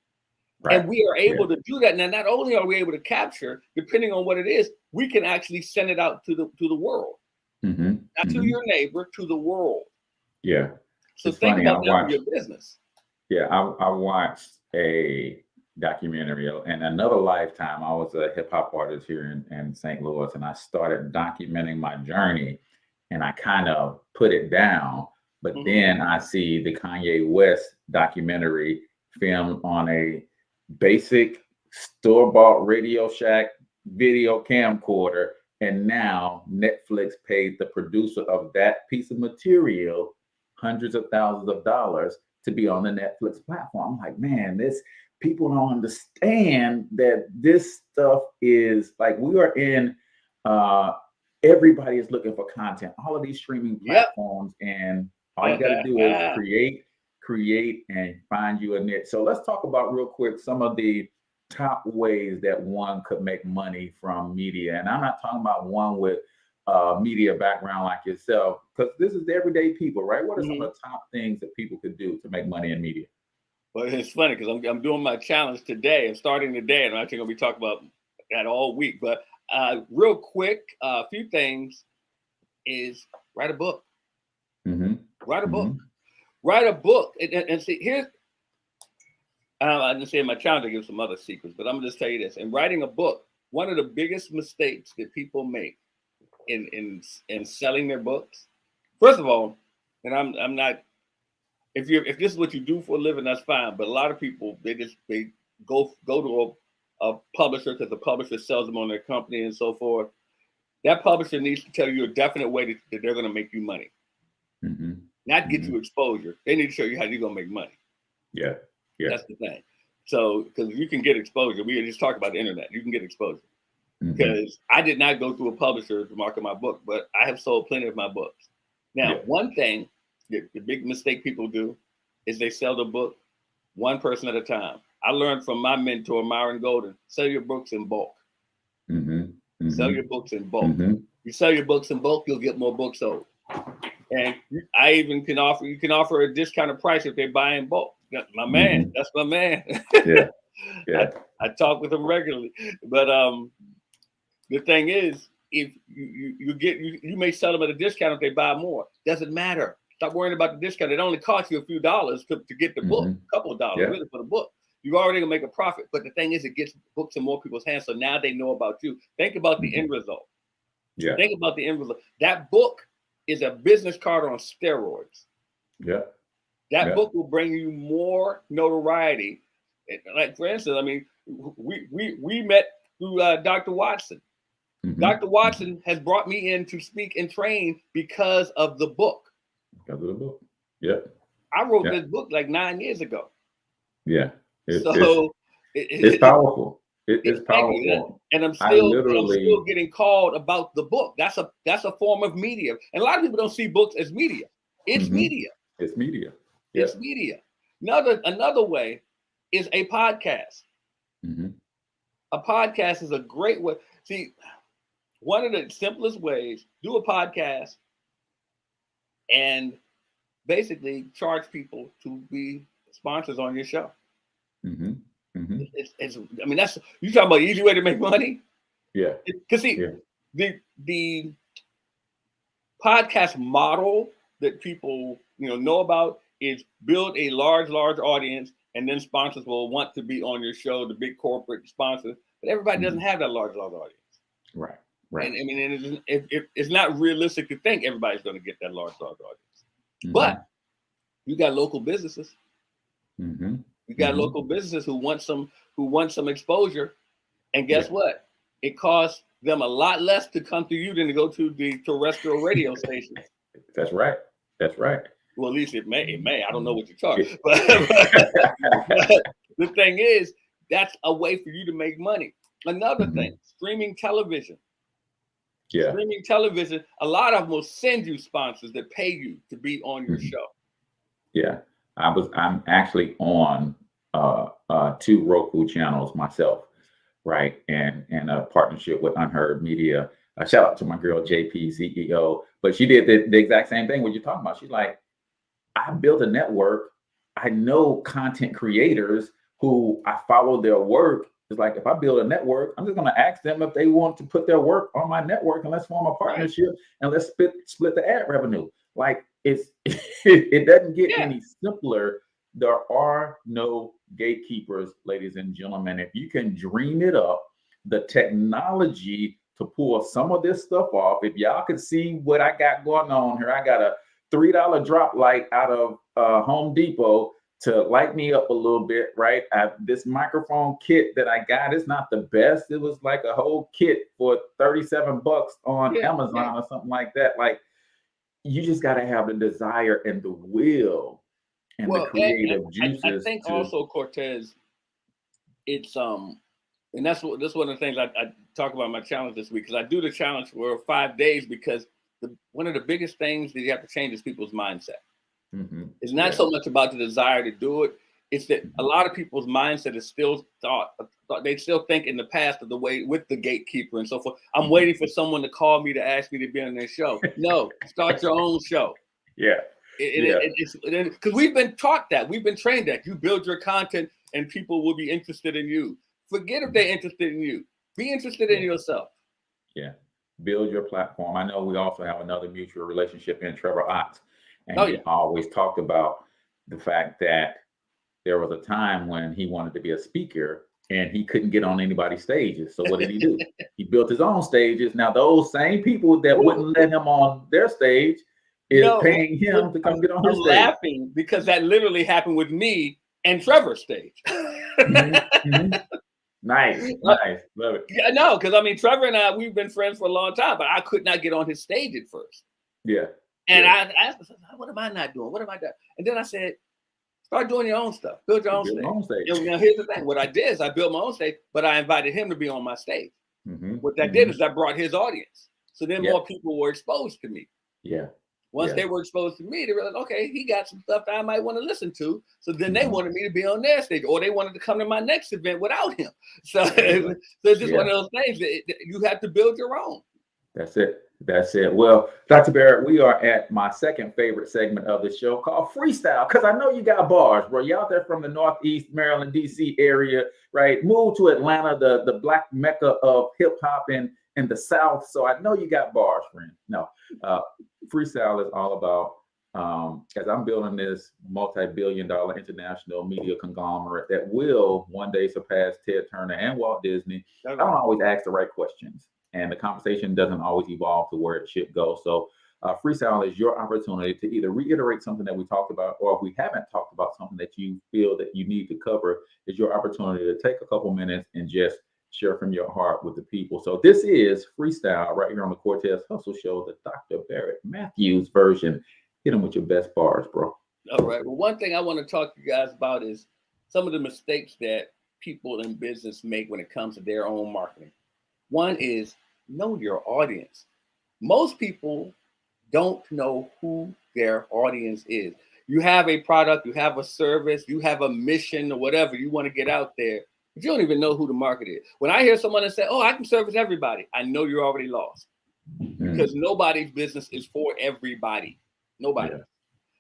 And we are able to do that. Now, not only are we able to capture, depending on what it is, we can actually send it out to the world. not to your neighbor, to the world. Yeah. So it's think funny, about that for your business. Yeah, I watched a documentary in another lifetime. I was a hip hop artist here in St. Louis, and I started documenting my journey, and I kind of put it down. But then I see the Kanye West documentary filmed on a basic store-bought Radio Shack video camcorder, and now Netflix paid the producer of that piece of material hundreds of thousands of dollars to be on the Netflix platform. I'm like, man, people don't understand that this stuff is like, we are in, everybody is looking for content, all of these streaming platforms, and all you got to do is create and find you a niche. So let's talk about real quick some of the top ways that one could make money from media. And I'm not talking about one with media background like yourself, because this is the everyday people, right? What are some of the top things that people could do to make money in media? Well, it's funny because I'm doing my challenge today. I'm starting today, and I'm actually going to be talking about that all week. But real quick, a few things is write a book. Write a book. Write a book. And see, here's, I didn't say in my challenge, I give some other secrets, but I'm going to just tell you this. In writing a book, one of the biggest mistakes that people make in selling their books, first of all, and I'm not, if this is what you do for a living, that's fine. But a lot of people, they go to a publisher because the publisher sells them on their company and so forth. That publisher needs to tell you a definite way that they're going to make you money, not get you exposure. They need to show you how you're going to make money. Yeah, that's the thing. So, because you can get exposure. We just talked about the internet. You can get exposure. Because I did not go through a publisher to market my book, but I have sold plenty of my books. Now, one thing, the big mistake people do is they sell the book one person at a time. I learned from my mentor, Myron Golden, sell your books in bulk. Sell your books in bulk. You sell your books in bulk, you'll get more books sold. And I even can offer a discounted price if they buy in bulk. That's my man. That's my man. I talk with him regularly. But the thing is, if you may sell them at a discount if they buy more. Doesn't matter. Stop worrying about the discount. It only costs you a few dollars to get the book, a couple of dollars really for the book. You're already gonna make a profit. But the thing is, it gets books in more people's hands. So now they know about you. Think about the end result. Think about the end result. That book is a business card on steroids. That book will bring you more notoriety. Like, for instance, I mean, we met through Dr. Watson. Dr. Watson has brought me in to speak and train because of the book. Because of the book. I wrote this book like 9 years ago. It's powerful. It's powerful. And I'm still getting called about the book. That's a form of media. And a lot of people don't see books as media. It's media. It's media. It's media. Another way is a podcast. A podcast is a great way. See, one of the simplest ways, do a podcast and basically charge people to be sponsors on your show. It's I mean, that's, you talking about an easy way to make money? Because see, the podcast model that people know about is build a large audience, and then sponsors will want to be on your show, the big corporate sponsors. But everybody doesn't have that large audience. Right. And I mean, it's not realistic to think everybody's going to get that large audience. But you got local businesses. You got local businesses who want some exposure, and guess what? It costs them a lot less to come to you than to go to the terrestrial radio stations. That's right. Well, at least it may. I don't know what you charge. But the thing is, that's a way for you to make money. Another thing, streaming television. Streaming television, a lot of them will send you sponsors that pay you to be on your show. I'm actually on 2 Roku channels myself, right? And a partnership with Unheard Media. A shout out to my girl JP, CEO. But she did the exact same thing what you're talking about. She's like, I built a network. I know content creators who I follow their work, It's like if I build a network, I'm just going to ask them if they want to put their work on my network, and let's form a partnership and let's split the ad revenue. Like it doesn't get any simpler. There are no gatekeepers, ladies and gentlemen. If you can dream it up, the technology to pull some of this stuff off. If y'all could see what I got going on here, I got a $3 drop light out of Home Depot to light me up a little bit, right? This microphone kit that I got is not the best. It was like a whole kit for $37 on Amazon or something like that. Like, you just got to have the desire and the will and the creative juices. I think also, Cortez, it's and that's one of the things I talk about in my challenge this week, because I do the challenge for 5 days, because one of the biggest things that you have to change is people's mindset. Mm-hmm. It's not so much about the desire to do it. It's that a lot of people's mindset is still thought they still think in the past of the way with the gatekeeper and so forth. I'm waiting for someone to call me to ask me to be on their show. No, start your own show. It's because we've been taught that. We've been trained that you build your content and people will be interested in you. Forget if they're interested in you. Be interested in yourself. Yeah. Build your platform. I know we also have another mutual relationship in Trevor Ott. And he always talked about the fact that there was a time when he wanted to be a speaker and he couldn't get on anybody's stages. So what did he do? He built his own stages. Now, those same people that wouldn't let him on their stage is paying him to come get on his stage. I'm laughing because that literally happened with me and Trevor's stage. Nice. Love it. Yeah, no, because I mean, Trevor and I, we've been friends for a long time, but I could not get on his stage at first. Yeah. And I asked myself, what am I not doing? What am I doing? And then I said, start doing your own stuff. Build your own stage. Now, here's the thing. What I did is I built my own stage, but I invited him to be on my stage. What that did is I brought his audience. So then more people were exposed to me. Once they were exposed to me, they were like, okay, he got some stuff that I might want to listen to. So then they wanted me to be on their stage, or they wanted to come to my next event without him. So it's just one of those things that you have to build your own. That's it. Well, Dr. Barrett, we are at my second favorite segment of the show called Freestyle, because I know you got bars, bro. You out there from the Northeast, Maryland, D.C. area, right? Moved to Atlanta, the black mecca of hip hop in the South. So I know you got bars, friend. No, Freestyle is all about, as I'm building this multi-billion-dollar international media conglomerate that will one day surpass Ted Turner and Walt Disney. I don't always ask the right questions, and the conversation doesn't always evolve to where it should go. So Freestyle is your opportunity to either reiterate something that we talked about, or if we haven't talked about something that you feel that you need to cover, is your opportunity to take a couple minutes and just share from your heart with the people. So this is Freestyle right here on the Cortez Hustle Show, the Dr. Barrett Matthews version. Hit them with your best bars, bro. All right. Well, one thing I want to talk to you guys about is some of the mistakes that people in business make when it comes to their own marketing. One is know your audience. Most people don't know who their audience is. You have a product, you have a service, you have a mission or whatever you want to get out there, but you don't even know who the market is. When I hear someone that say, oh, I can service everybody, I know you're already lost, because nobody's business is for everybody. Nobody.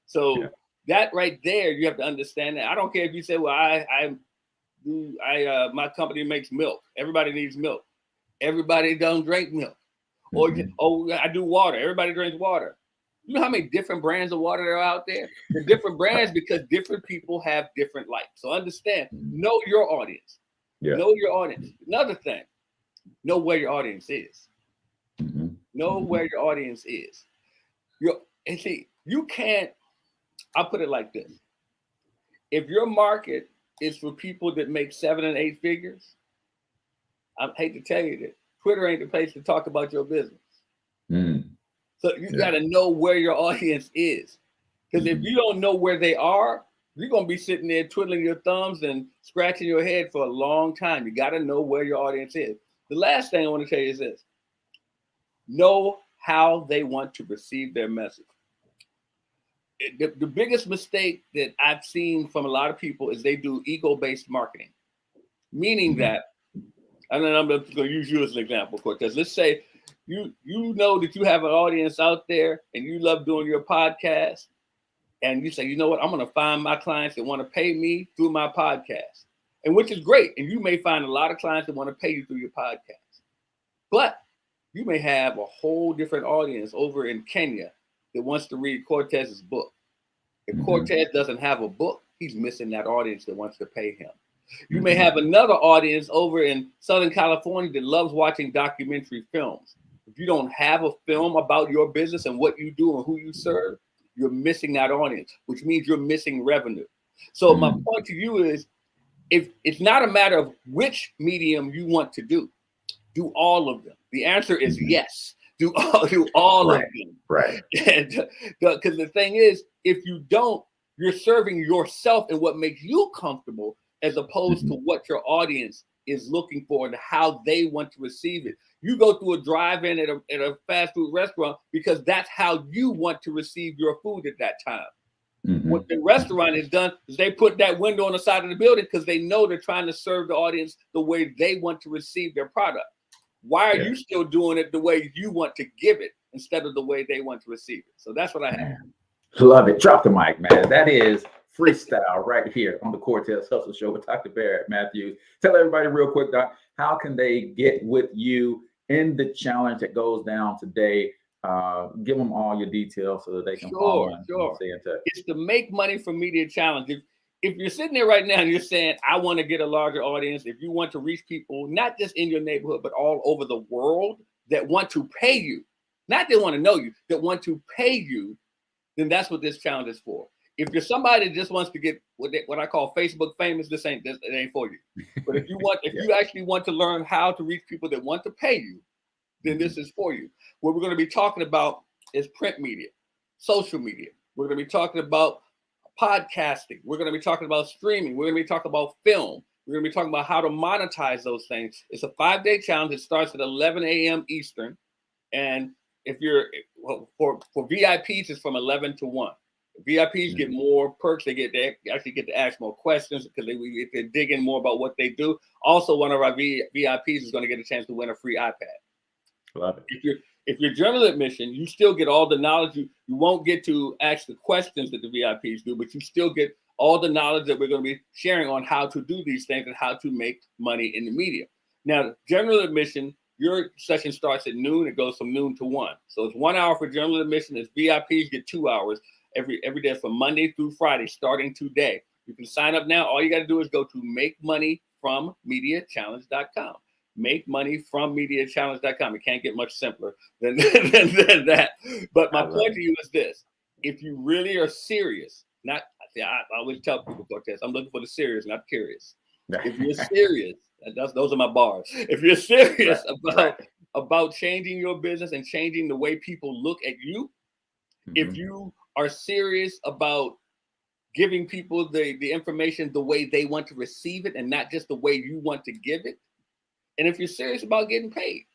So that right there, you have to understand that. I don't care if you say, well, my company makes milk. Everybody needs milk. Everybody don't drink milk. Or I do water. Everybody drinks water. You know how many different brands of water there are out there? They're different brands because different people have different likes. So understand, know your audience. Know your audience. Another thing, know where your audience is. Know where your audience is. And see, you can't, I'll put it like this. If your market is for people that make 7 and 8 figures, I hate to tell you that Twitter ain't the place to talk about your business. So you got to know where your audience is. Because if you don't know where they are, you're going to be sitting there twiddling your thumbs and scratching your head for a long time. You got to know where your audience is. The last thing I want to tell you is this. Know how they want to receive their message. The biggest mistake that I've seen from a lot of people is they do ego-based marketing. Meaning that, and then I'm going to use you as an example, Cortez. Let's say you know that you have an audience out there and you love doing your podcast, and you say, you know what, I'm going to find my clients that want to pay me through my podcast. and which is great. And you may find a lot of clients that want to pay you through your podcast. But you may have a whole different audience over in Kenya that wants to read Cortez's book. If Cortez doesn't have a book, he's missing that audience that wants to pay him. You may have another audience over in Southern California that loves watching documentary films. If you don't have a film about your business and what you do and who you serve, you're missing that audience, which means you're missing revenue. So my point to you is, if it's not a matter of which medium you want to do all of them. The answer is yes. Do all of them. Right. Because the thing is, if you don't, you're serving yourself and what makes you comfortable, as opposed to what your audience is looking for and how they want to receive it. You go through a drive-in at a fast food restaurant because that's how you want to receive your food at that time. What the restaurant has done is they put that window on the side of the building because they know they're trying to serve the audience the way they want to receive their product. Why are you still doing it the way you want to give it instead of the way they want to receive it? So that's what I have. Love it. Drop the mic, man. That is Freestyle right here on the Cortez Hustle Show with Dr. Barrett Matthews. Tell everybody real quick, Doc, how can they get with you in the challenge that goes down today? Give them all your details so that they can follow and stay in touch. It's the Make Money from Media Challenge. If you're sitting there right now and you're saying, I want to get a larger audience, if you want to reach people, not just in your neighborhood, but all over the world that want to pay you, not that want to know you, that want to pay you, then that's what this challenge is for. If you're somebody that just wants to get what I call Facebook famous, it ain't for you. But if you you actually want to learn how to reach people that want to pay you, then this is for you. What we're going to be talking about is print media, social media. We're going to be talking about podcasting. We're going to be talking about streaming. We're going to be talking about film. We're going to be talking about how to monetize those things. It's a 5-day challenge. It starts at 11 a.m. Eastern. And if you're for VIPs, it's from 11 to 1. VIPs get more perks. They actually get to ask more questions because they dig in more about what they do. Also, one of our VIPs is going to get a chance to win a free iPad. Love it. If you're general admission, you still get all the knowledge. You won't get to ask the questions that the VIPs do, but you still get all the knowledge that we're going to be sharing on how to do these things and how to make money in the media. Now, general admission, your session starts at noon. It goes from noon to 1. So it's 1 hour for general admission. As VIPs get 2 hours every day from Monday through Friday, starting today. You can sign up now. All you got to do is go to makemoneyfrommediachallenge.com. Makemoneyfrommediachallenge.com. It can't get much simpler than that. But my point to you is this: if you really are serious, I always tell people, Cortez, I'm looking for the serious, not curious. If you're serious, those are my bars. If you're serious about changing your business and changing the way people look at you, if you are serious about giving people the information the way they want to receive it and not just the way you want to give it, and if you're serious about getting paid,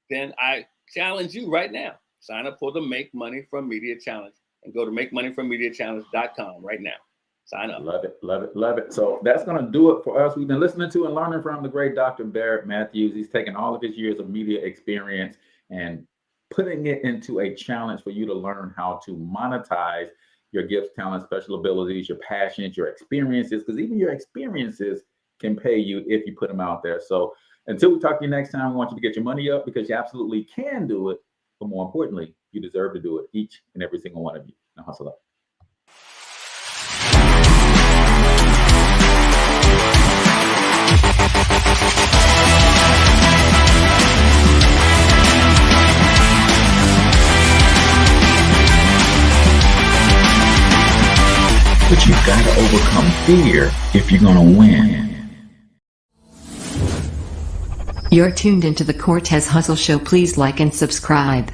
then I challenge you right now. Sign up for the Make Money from Media Challenge and go to makemoneyfrommediachallenge.com right now. Sign up. Love it, love it, love it. So that's going to do it for us. We've been listening to and learning from the great Dr. Barrett Matthews. He's taken all of his years of media experience and putting it into a challenge for you to learn how to monetize your gifts, talents, special abilities, your passions, your experiences, because even your experiences can pay you if you put them out there. So until we talk to you next time, we want you to get your money up because you absolutely can do it. But more importantly, you deserve to do it, each and every single one of you. Now hustle up. But you've got to overcome fear if you're going to win. You're tuned into the Cortez Hustle Show. Please like and subscribe.